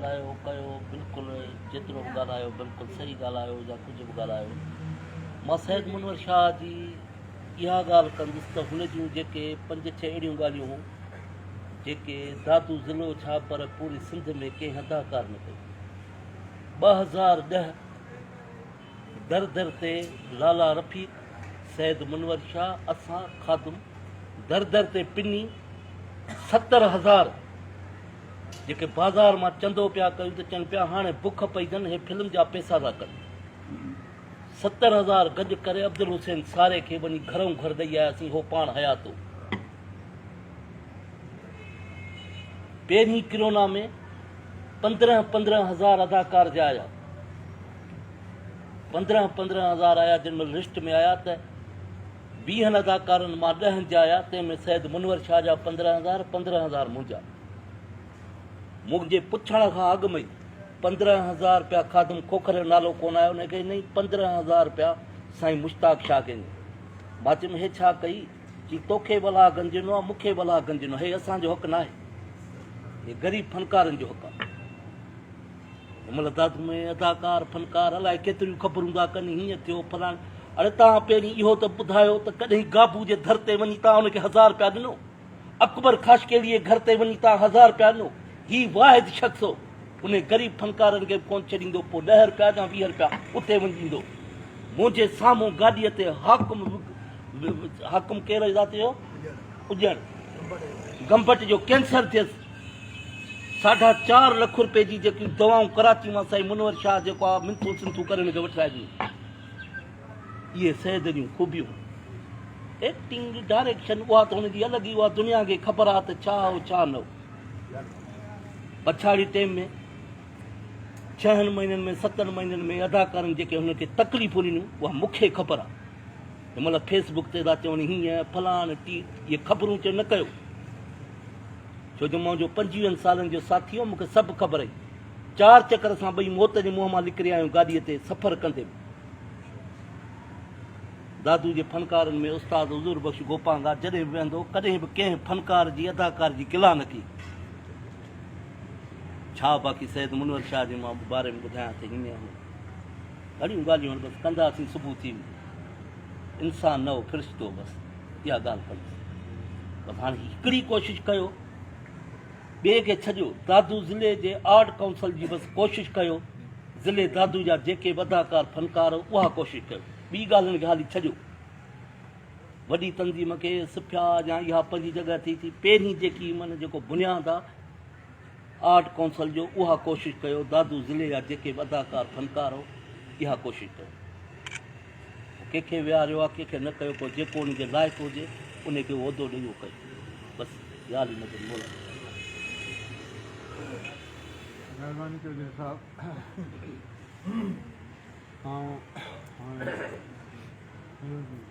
ॻाल्हायो कयो बिल्कुलु जेतिरो बि ॻाल्हायो बिल्कुलु सही ॻाल्हायो या कुझु बि ॻाल्हायो। मां सैद मुनवर शाह जी इहा ॻाल्हि कंदुसि त हुन जूं जेके 5-6 अहिड़ियूं ॻाल्हियूं हुयूं जेके दादू ज़िलो छा पर पूरी सिंध में कंहिं अदाकार न कयो। 2010 दर दर ते लाला रफ़ीक सैद मुनवर शाह असां खादुम दर दर ते पिनी 70,000 जेके बाज़ार मां चंदो पिया कयूं त चवनि पिया हाणे बुख पई अथनि हे फिल्म जा पैसा था कनि। 70,000 गॾु करे अब्दुल हुसैन सारे खे वञी घरों घर ॾेई आयासीं, हो पाण हयातो। पहिरीं किरोना में 15,000 अदाकार जा आया, 15,000 आया। जिन महिल लिस्ट में आया त 20 अदाकारनि मां 10 जा आया, तंहिंमें सैद मुनवर शाह जा 15,000 मुंहिंजा। मुंहिंजे पुछण खां अॻु में 15,000 रुपया खादुम खोखर जो नालो कोन आयो, हुनखे नहीं 15,000 रुपया साईं मुश्ताक शाह खे। मां चयुमि हे छा कई? चई तोखे भला गंजनो आहे, मूंखे भला गंजनो, हे असांजो हक़ न आहे, हे ग़रीब फनकारनि जो हक़ आहे। हिनमहिल दादू में अदाकार फनकार अलाए केतिरियूं ख़बरूं था कनि, हीअं थियो फलाण। अरे तव्हां पहिरीं इहो त ॿुधायो त कॾहिं गाबू जे दर ते वञी तव्हां हुनखे 1000 रुपया ॾिनो? अकबर खाशकेली जे घर ते वञी तव्हां 1000 रुपया ॾिनो? ही वाहिद शख़्स हो, उन ग़रीब फनकारनि खे कोन छॾींदो, पोइ 10 रुपया या 20 रुपया उते वञी ॾींदो। मुंहिंजे साम्हूं गाॾीअ ते हाकुम केरु जाते जो उजण गंबट जो कैंसर थियसि, 4.5 लख रुपए जी जेकियूं दवाऊं कराची मां साईं मुनवर शाह जेको आहे मिंथू सिंथू करे हुनखे वठाए ॾिनी। इहे सैद जूं खूबियूं, एक्टिंग डायरेक्शन उहा त हुनजी अलॻि ई, उहा दुनिया खे ख़बर आहे त छा हो छा न हो। पछाड़ी टाइम में 6 महीननि में 7 महीननि में अदाकारनि जेके हुनखे तकलीफ़ूं ॾिनियूं उहा मूंखे ख़बर आहे। हिनमहिल फेसबुक ते था चवनि हीअं फलाण टी, इहे ख़बरूं चयो न कयो, छो जो मुंहिंजो 25 सालनि जो साथी हो, मूंखे सभु ख़बर हुई। 4 चकर सां ॿई मौत जे मुंहं मां निकिरी आहियूं गाॾीअ ते सफ़र कंदे। दादू जे फनकारनि में उस्ताद हुज़ूर बख़्श गोपांगा जॾहिं बि वेंदो कॾहिं बि कंहिं फनकार जी अदाकार जी गिला न कई। छा बाक़ी सैद मुनवर शाह जे मां बारे में ॿुधायां त हीअं ॾाढियूं ॻाल्हियूं बसि कंदासीं, सुबुह थी वेंदी। इंसान न हो फ़रिश्तो, बसि इहा ॻाल्हि कंदासीं। बसि हाणे हिकिड़ी कोशिशि कयो, ॿिए खे छॾियो, दादू ज़िले जे आर्ट काउंसिल जी बसि कोशिशि कयो, ज़िले दादू जा जेके बि अदाकार फनकार उहा कोशिशि कयो, ॿी ॻाल्हियुनि खे हाली छॾियो। वॾी तंज़ीम खे सिफिया या इहा पंहिंजी जॻह थी थी, पहिरीं जेकी माना जेको बुनियादु आहे आर्ट काउंसिल जो, उहा कोशिशि कयो। दादू ज़िले जा जेके बि अदाकार फनकार हो इहा कोशिशि कयो। कंहिंखे विहारियो आहे, कंहिंखे न कयो, पोइ जेको उनजे लाइक़ु हुजे उनखे उहिदो ॾियो कयो, बसि ॻाल्हि न कयो। महिरबानी कयो साहब।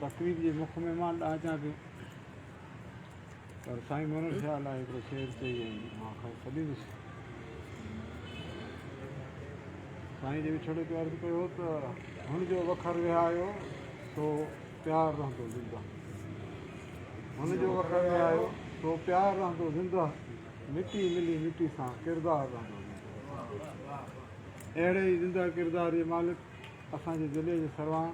तकरीब जे मुख महिमान ॾांहुं अचां पियो, पर साईं मुनवर शाह लाइ हिकिड़ो शेर चई मां छॾींदुसि। साईं जे विछोड़े ते अर्ज़ु कयो त हुनजो वखर विहायो सो प्यार रहंदो ज़िंदा, हुनजो वखर विहायो सो प्यार रहंदो ज़िंदा, मिटी मिली मिटी सां किरदारु रहंदो ज़िंदा। अहिड़े ई ज़िंदा किरदार जे मालिक असांजे ज़िले जे सरवां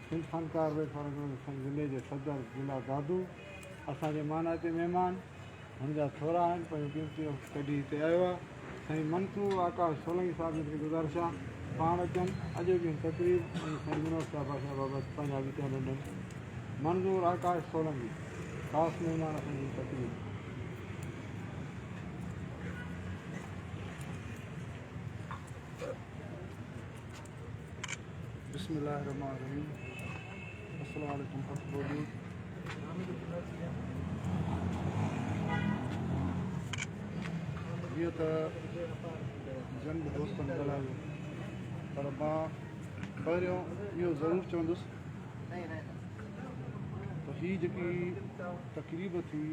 सिंध फनकार ज़िले जे सदर ज़िला दादू असांजे माना ते महिमान, हुनजा थोरा आहिनि, पंहिंजो क़ीमती कढी हिते आयो आहे। साईं मंसूर आकाश सोलंकी साहिब जी गुज़ारिश आहे पाण अचनि, अॼु बि तकरीब साईं मुनवर शाह बादशाह बाबति पंहिंजा बि चवंदा आहिनि। मंसूर आकाश सोलंकी ख़ासि महिमान असांजी तकरीब। बिस्मिल्लाहिर्रहमानिर्रहीम। अस्सलामु अलैकुम। हीअ त जन दोस्तनि ॻाल्हायो, पर मां पहिरियों इहो ज़रूरु चवंदुसि त हीअ जेकी तक़रीब थी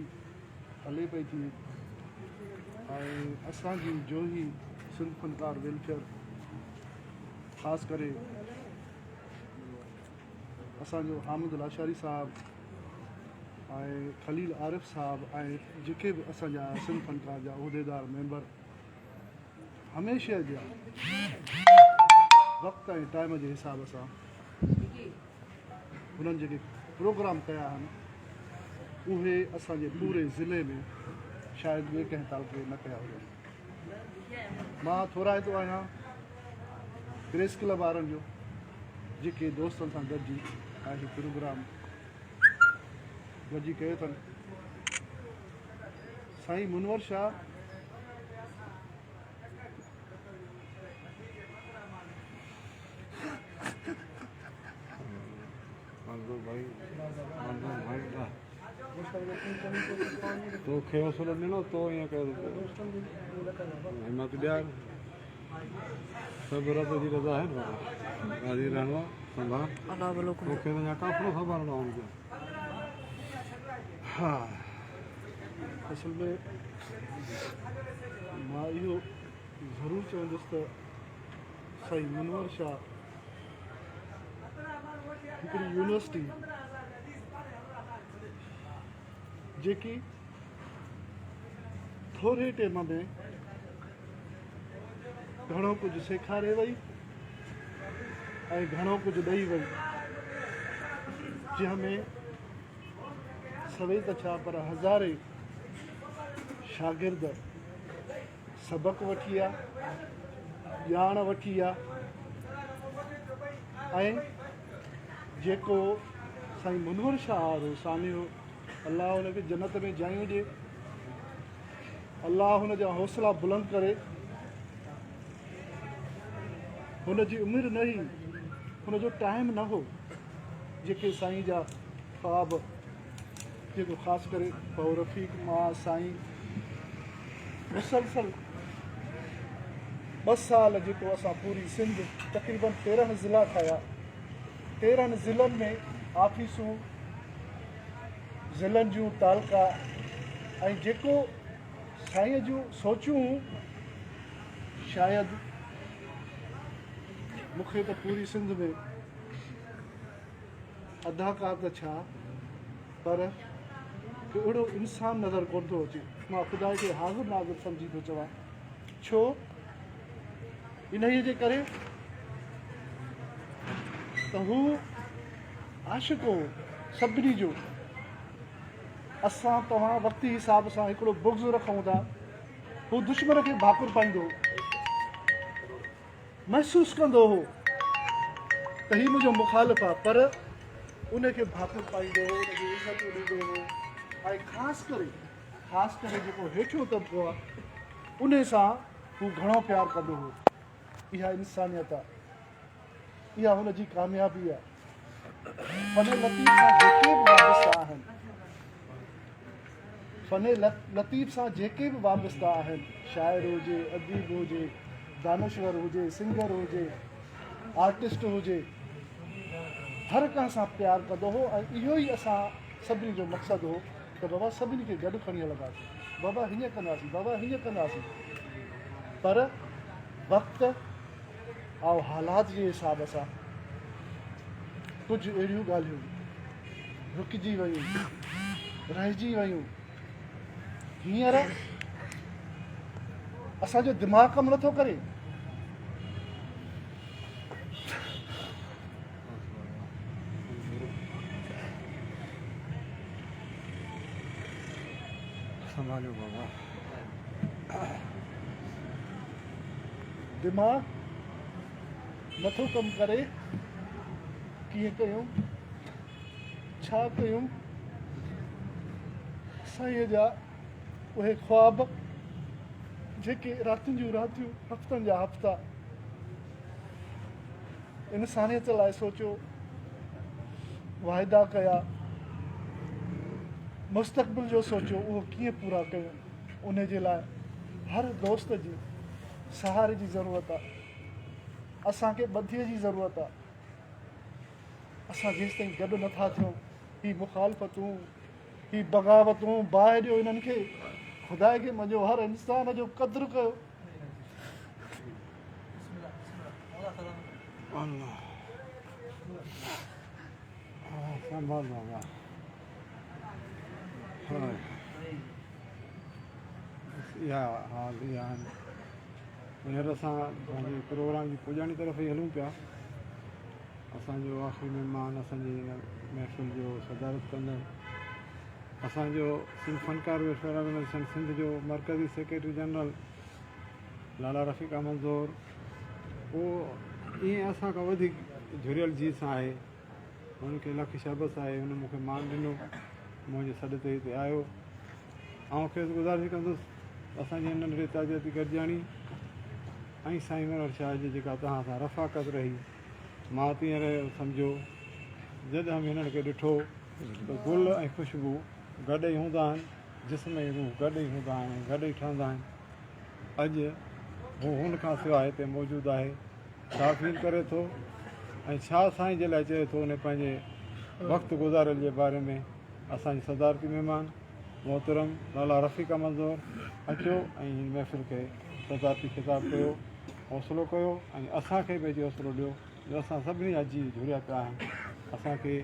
हले पई थी ऐं असांजी जो ई सिंध फनकार वेलफेयर ख़ासि करे असांजो हामिद लाशारी साहब ऐं खलील आरिफ साहब ऐं जेके बि असांजा सिंध फनकार जा उहिदेदार मेंबर हमेशह जा वक़्त ऐं टाइम जे हिसाब सां हुननि जेके प्रोग्राम कया आहिनि उहे असांजे पूरे ज़िले में शायदि ॿिए कंहिं तालुके न कया हुजनि। मां थोराईंदो आहियां प्रेस क्लब वारनि जो जेके दोस्तनि सां गॾिजी ऐं हीउ प्रोग्राम गॾिजी कयो अथनि। साईं मुनवर शाह तोखे हौसलो ॾिनो तो ईअं कयो हिम्मत ॾियार सभु रब जी रज़ा है ना राज़ी रहणो आहे संभाल तोखे त अञा काफ़िलो संभालणो आहे हुनखे। हा असल में मां इहो ज़रूरु चवंदुसि त साईं मुनवर शाह हिकिड़ी यूनिवर्सिटी जेकी थोरे टाइम में घणो कुझु सेखारे वई ऐं घणो कुझु ॾेई वई, जंहिंमें सभई त छा पर हज़ारे शागिर्द सबक़ वठी विया, ॼाण वठी विया ऐं जेको साईं मुनवर शाह वारो सामियो अल्लाह हुनखे जन्नत में जाइ ॾिए, अल्लाह हुन जा हौसला बुलंद करे, हुनजी उमिरि न हुई, हुनजो टाइम न हो जेके साईं जा ख्वाब जेको ख़ासि करे पौ रफ़ीक मां साईं मुसलसल 2 साल जेको असां पूरी सिंध तक़रीबन 13 ज़िला ठाहिया, 13 ज़िलनि में ऑफिसूं ज़िलनि जूं तालका ऐं जेको साईं जूं सोचूं शायदि मूंखे त पूरी सिंध में अदाकार त छा पर अहिड़ो इंसानु नज़र कोन थो अचे। मां ख़ुदा खे हाज़िर नाज़िर सम्झी थो चवां, छो इन्हीअ जे करे त हू आशिक़ हो सभिनी जो। असां तव्हां वक़्ती हिसाब सां हिकिड़ो बुग़्ज़ रखूं था, हू दुश्मन खे भाकुर पाईंदो, महसूसु कंदो हो त हीउ मुंहिंजो मुखालिफ़ आहे, पर उनखे भाकुर पाईंदो हो, उनखे इज़त ॾींदो हो ऐं ख़ासि करे जेको हेठियों तबिको आहे उन सां हू घणो प्यारु कंदो हो। इहा इंसानियत आहे, इहा हुनजी कामयाबी आहे। फन लतीफ़ सां जेके बि वाबस्ता आहिनि, फन लतीफ़ सां जेके बि वाबस्ता आहिनि, शाइर हुजे, अदीब हुजे, दानश्वर हुजे, सिंगर हुजे, आर्टिस्ट हुजे, हर कंहिं सां प्यारु कंदो हो ऐं इहो ई असां सभिनी जो मक़सदु हो त बाबा सभिनी खे गॾु खणी हलंदासीं, बाबा हीअं कंदासीं, बाबा हीअं कंदासीं। पर वक़्तु ऐं हालात जे हिसाब सां कुझु अहिड़ियूं ॻाल्हियूं रुकिजी वयूं, रहिजी वयूं। हींअर असांजो दिमाग़ कमु नथो करे। संभालियो बाबा, दिमाग़ नथो कमु करे। कीअं कयूं, छा कयूं? साईं जा उहे ख्वाब जेके रातियुनि जूं रातियूं, हफ़्तनि जा हफ़्ता इंसानियत लाइ सोचियो, वाइदा कया, मुस्तक़बिल जो सोचियो, उहो कीअं पूरा कयूं। उन जे लाइ हर दोस्त जी सहारे जी ज़रूरत आहे, असांखे ॿधीअ जी ज़रूरत आहे। असां जेसि ताईं गॾु नथा थियूं, हीअ मुखालफ़तूं, हीअ बग़ावतूं, बाहि ॾियो इन्हनि खे, ख़ुदा खे मञो, हर इंसान जो क़द्रु कयो। संभाल बाबा, इहा हाल इहा आहिनि। हींअर असां पंहिंजे प्रोग्राम जी पुॼाणी तरफ़ ई हलूं पिया। असांजो आख़िरी महिमान असांजी हिन महफ़िल जो सदारत कंदड़ असांजो सिंध फनकार वेलफेयर ऑर्गेनाइज़ेशन सिंध जो मरकज़ी सेक्रेटरी जनरल लाला रफ़ीक अहमद ज़ोर, उहो ईअं असां खां वधीक जुड़ियल जी सां आहे। हुनखे लख शहबस आहे, हुन मूंखे मान ॾिनो, मुंहिंजे सॾ ते हिते आयो। ऐं खेसि गुज़ारिश कंदुसि असांजी हिन नंढड़े ताज़ियती गॾिजाणी ऐं साईं मनोहर शाह जी जेका तव्हां सां रफ़ाक़त रही, मां तीअं रहियो सम्झो जॾहिं बि हिननि खे ॾिठो त गुल ऐं ख़ुशबू गॾु ई हूंदा आहिनि, जिस्म ऐं रूह गॾु ई हूंदा आहिनि, गॾु ई ठहंदा आहिनि। अॼु हू हुन खां सवाइ हिते मौजूदु आहे, छा फील करे थो ऐं छा साईं जे लाइ चए थो उन पंहिंजे वक़्तु गुज़ारियल जे बारे में। असांजी सदारती महिमान मोहतरम लाला रफ़ीक अहमद ज़ोर, अचो ऐं हिन महफ़िल खे सदारती ख़िताब कयो, हौसलो कयो ऐं असांखे बि हौसलो ॾियो जो असां सभिनी जा जी जुड़िया पिया आहिनि। असांखे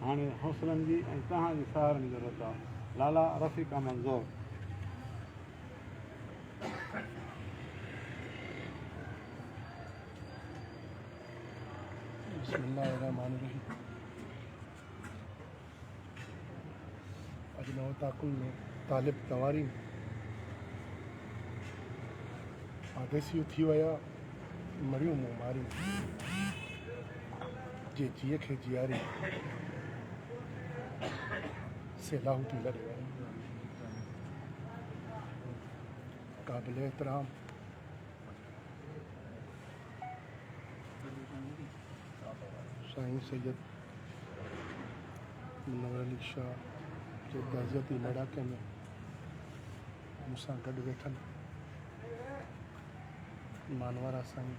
हाणे हौसलनि जी ऐं तव्हांजी सहारनि जी ज़रूरत आहे। लाला रफ़ीक अहमद ज़ोर। बिस्मिल्लाहिर्रहमानिर्रहीम। अजनव ताकुल में तालिब तवारी आदेसियूं थी विया, मरियूं मूं मारियूं, जे जीअ खे जीआरी से लाहूटी लॾे वई। क़ाबिल एहतराम साईं सैयद मुनव्वर अली शाह जे ताज़ियती लड़ाके में मूंसां गॾु वेठल मानवारा साईं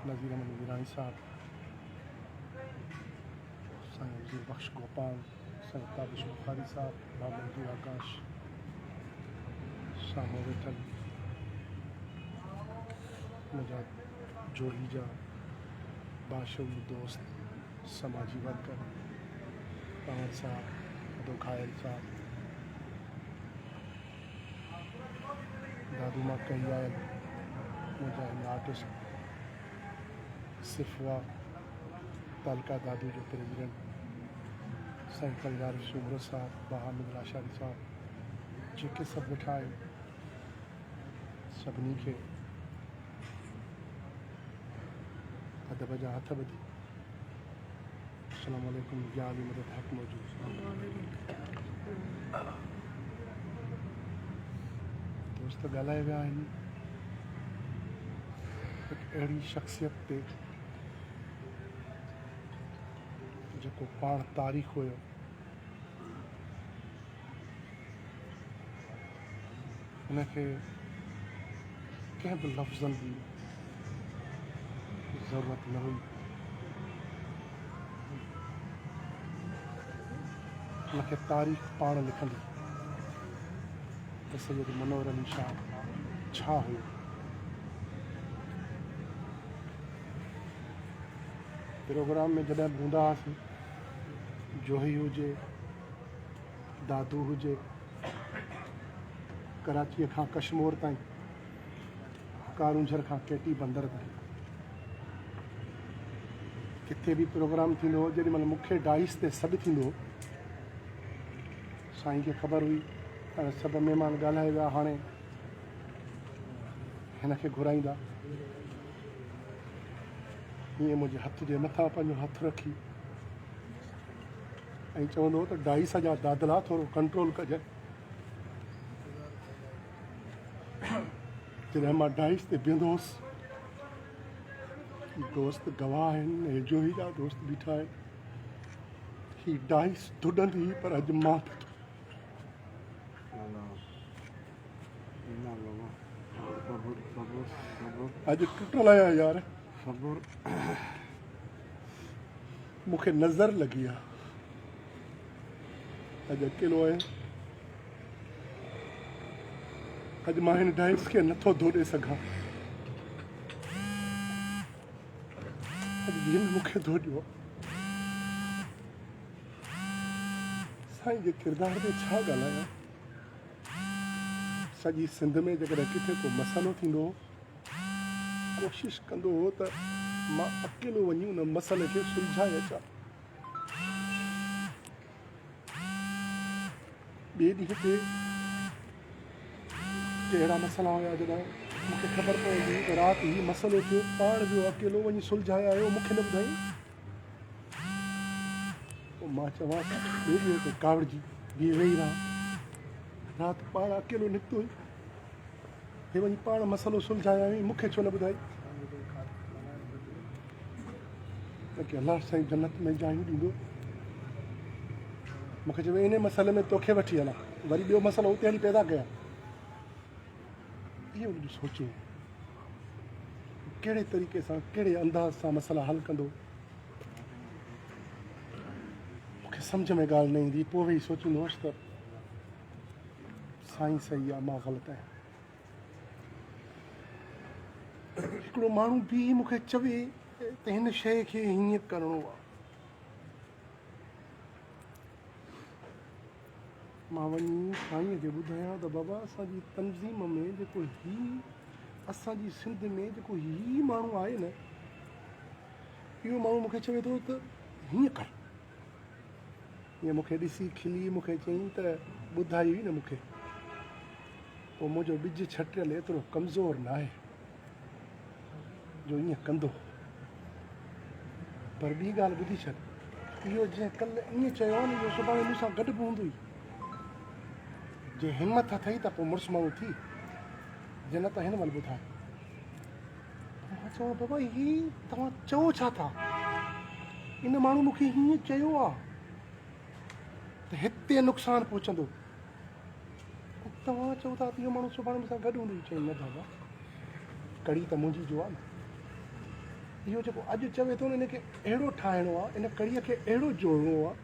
नज़ीर अहमद वीराणी साहब, साईं वज़ीर बख्श गोपाल, साईं ताबिश बुखारी साहब, बाबा मंजूर आकाश, साम्हूं वेठल मुंहिंजा जोड़ी जा बाशऊर दोस्त समाजी वर्कर पवन साहब, अदो खायल साहब, दादू मां कई आयल मुंहिंजा हिन आर्टिस्ट सिफ़वा तालका दादू जो प्रेसिडेंट साईं कलदार सूमर साहब, बहामिद लाशारी साहब, जेके सभु वेठा आहिनि, सभिनी खे अदब जा हथ ॿधी अस्सलामु अलैकुम। या अली मदद हक़ मौजूद दोस्त ॻाल्हाए विया आहिनि हिकु अहिड़ी शख़्सियत ते जेको पाण तारीख़ हुयो। हिनखे कंहिं बि लफ़्ज़नि जी ज़रूरत न हुई, हुनखे तारीख़ पाण लिखंदी त सैयद मुनव्वर अली शाह छा हुयो। प्रोग्राम में जॾहिं बि हूंदा हुआसीं, जोही हुजे, दादू हुजे, कराचीअ खां कश्मीर ताईं, कारूंझर खां केटी बंदर ताईं, किथे बि प्रोग्राम थींदो हो, जेॾीमहिल मूंखे डाइस ते सॾु थींदो, साईं खे ख़बर हुई त सभु महिमान ॻाल्हाए विया, हाणे हिनखे घुराईंदा। हीअं मुंहिंजे हथ जे मथां पंहिंजो हथु रखी ऐं चवंदो त डाइस जा दादला थोरो कंट्रोल कजांइ। जॾहिं मां डाइस ते बीहंदो हुउसि, दोस्त गवाह आहिनि, ऐं जोही जा दोस्त बीठा आहिनि, ही डाइस धुॾंदी, पर अॼु मां अॼु टुटल आहियां यार, मूंखे नज़र लॻी आहे, अॼु अकेलो आहियां, अॼु मां हिन डाइस खे नथो धोॾे सघां, अॼु ॾींहुं मूंखे धोॾियो। साईं जे किरदार में छा ॻाल्हायां। सॼी सिंध में जेकॾहिं किथे को मसालो थींदो कोशिशि कंदो हो त मां अकेलो वञी उन मसइले खे सुलझाए अचां। ॿिए ॾींहं ते अहिड़ा मसइला हुया जॾहिं मूंखे ख़बर पवंदी त राति ही मसइलो थियो, पाण वियो अकेलो वञी सुलझाए आयो, मूंखे न ॿुधाई। पोइ मां चवां ॿिए ॾींहं ते कावड़जी बीह वेही रहां, राति पाण अकेलो निकितो हे वञी पाण मसइलो सुलझाए आई, मूंखे छो न ॿुधाई। न की अलाह साईं जन्नत में जायूं ॾींदो, मूंखे चयो इन मसइले में तोखे वठी हलां, वरी ॿियो मसइलो उते हली पैदा कयां। इहो उनजो सोचो कहिड़े तरीक़े सां, कहिड़े अंदाज़ सां मसइला हल कंदो, मूंखे सम्झ में ॻाल्हि न ईंदी। पोइ वेही सोचींदो हुउसि त साईं सही आहे, मां ग़लति आहियां। हिकिड़ो माण्हू बि मूंखे चवे त हिन शइ खे हीअं करिणो आहे, मां वञी साईंअ खे ॿुधायां त बाबा असांजी तंज़ीम में जेको असांजी सिंध में जेको माण्हू आहे न, इहो माण्हू मूंखे चवे थो त हीअं कर। हीअं मूंखे ॾिसी खिली मूंखे चयईं त ॿुधाई हुई न मूंखे, पोइ मुंहिंजो ॿिज छटियल एतिरो कमज़ोर न आहे जो ईअं कंदो। पर ॿी ॻाल्हि ॿुधी छॾ, इहो जंहिं कल्ह ईअं चयो आहे न, इहो सुभाणे मूंसां गॾु बि हूंदो ई। जे हिमत अथई त पोइ मुड़ुसु माण्हू थी, जे न त हिन महिल ॿुधाए। मां चवां बाबा हीअ तव्हां चओ छा था, इन माण्हू मूंखे हीअं चयो आहे त हिते नुक़सानु पहुचंदो, तव्हां चओ था त इहो माण्हू सुभाणे मूंसां गॾु हूंदो। चई न बाबा, कड़ी त मुंहिंजी जो आहे न, इहो जेको अॼु चवे थो न, इनखे अहिड़ो ठाहिणो आहे, इन कड़ीअ खे अहिड़ो जोड़णो आहे,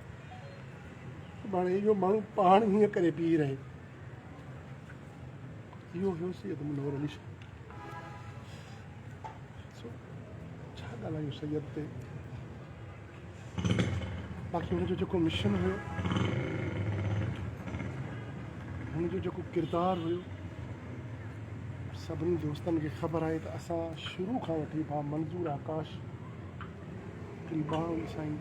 सुभाणे इहो माण्हू पाण हीअं करे पी रहे। इहो हुयो सैयद मुनव्वर अली शाह। छा ॻाल्हायूं सैयद ते, बाक़ी हुनजो जेको मिशन हुयो, हुनजो जेको किरदारु हुयो, सभिनी दोस्तनि खे ख़बर आहे त असां शुरू खां वठी भाउ मंज़ूर आकाश, हिकिड़ी बाण हुई साईं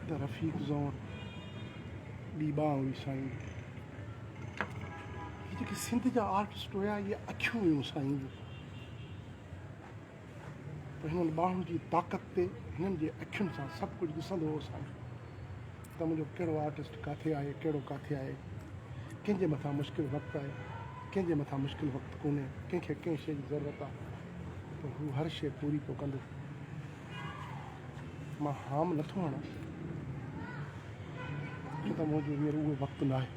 त रफ़ीक ज़ौन, ॿी बाण हुई साईं। हीअ जेके सिंध जा आर्टिस्ट हुया, इहे अखियूं हुयूं साईं जूं। पर हिननि ॿाहुनि जी ताक़त ते, हिननि जे अखियुनि सां सभु कुझु ॾिसंदो हो साईं त मुंहिंजो कहिड़ो आर्टिस्ट किथे आहे, कहिड़ो किथे आहे, कंहिंजे मथां मुश्किल वक़्तु आहे, कंहिंजे मथां मुश्किल वक़्तु कोन्हे, कंहिंखे कंहिं शइ जी ज़रूरत आहे, पर हू हर शइ पूरी पियो कंदो। मां हाम नथो हणां छो त मुंहिंजो हींअर उहो वक़्तु न आहे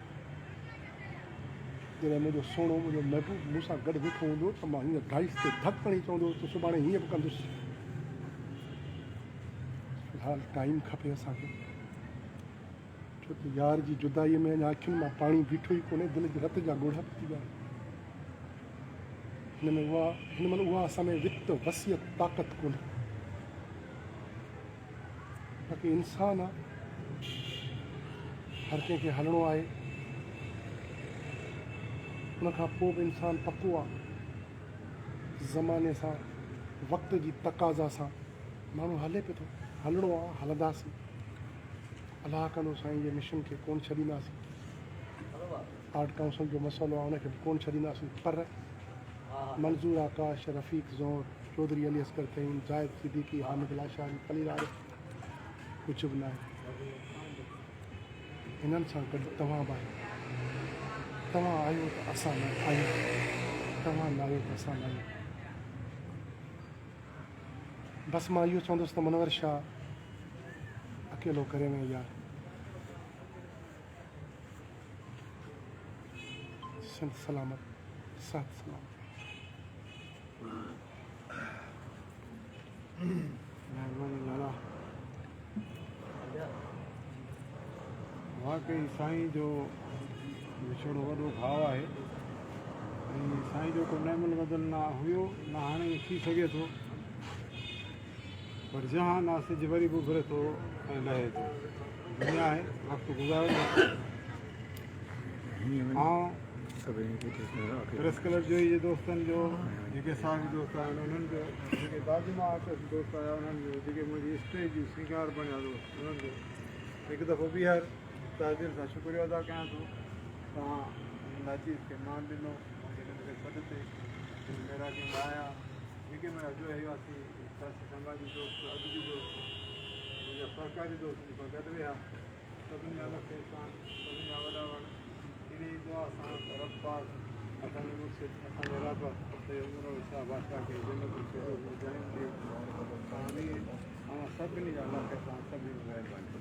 जॾहिं मुंहिंजो सुहिणो, मुंहिंजो महबूब मूंसां गॾु बीठो हूंदो त मां हीअं डाइस ते धकु खणी चवंदो त सुभाणे हीअं बि कंदुसि। फ़िलहालु टाइम खपे असांखे, छो त यार जी जुदाईअ में अञा अखियुनि मां पाणी बीठो ई कोन्हे, दिलि जे रत जा ॻोढ़ा थी विया। हिन महिल उहा असां में वित वसियत ताक़त कोन्हे। बाक़ी इंसानु आहे, हर कंहिंखे हलणो आहे, उनखां पोइ बि इंसानु पको आहे, ज़माने सां, वक़्त जी तक़ाज़ा सां माण्हू हले पियो थो, हलणो आहे, हलंदासीं। अलाह कंदो साईं जे मिशन खे कोन छॾींदासीं, आर्ट काउंसिल जो मसइलो आहे उनखे बि कोन छॾींदासीं। पर मंज़ूर आकाश, रफ़ीक ज़ौन, चौधरी अली असगर तईन, ज़ाहिद सिद्दीकी, हामिद लाशारी, खलील आरिफ, कुझु बि न आहे। हिननि सां गॾु तव्हां बि आहियो, तव्हां आहियो त असां न आहियूं, तव्हां न आहियो त असां न आहियूं। बसि मां इहो चवंदुसि त मुनव्वर शाह अकेलो करे में यार, सिंध सलामत, साथ सलामत। महिरबानी नाला वाकई साईं जो विछोड़ो वॾो भाव आहे, ऐं साईं जो को नेमुल बदल न हुयो, न हाणे थी सघे थो, पर जहां न सिज वरी बि उभरे थो ऐं लहे थो। दुनिया आहे, वक़्तु गुज़ारे ऐं प्रेस क्लब जो इहे दोस्तनि जो जेके साथी दोस्त आहिनि उन्हनि जो जेके दादिमा आर्टिस्ट दोस्त आया उन्हनि जो जेके मुंहिंजी स्टेज जी श्रृंगार बणिया दोस्त उन्हनि जो हिकु दफ़ो ॿीहर तहे दिलि सां शुक्रिया अदा कयां थो तव्हां नाचीज़ खे मान ॾिनो मूंखे सॾ ते मैराकी में आया जेके मुंहिंजा जो हुआसीं समाजी दोस्त अदबी दोस्त मुंहिंजा सरकारी दोस्त मूंखां गॾु विया सभिनी जा लख इंसान सभिनी जा वॾा वॾा इन ई दुआ सां रब पाक असांजे मुर्शिद असांजे रब उमिरि शाह बादशाह खे जन्नत आमीन ऐं सभिनी जा लख सां सभिनी महिरबानी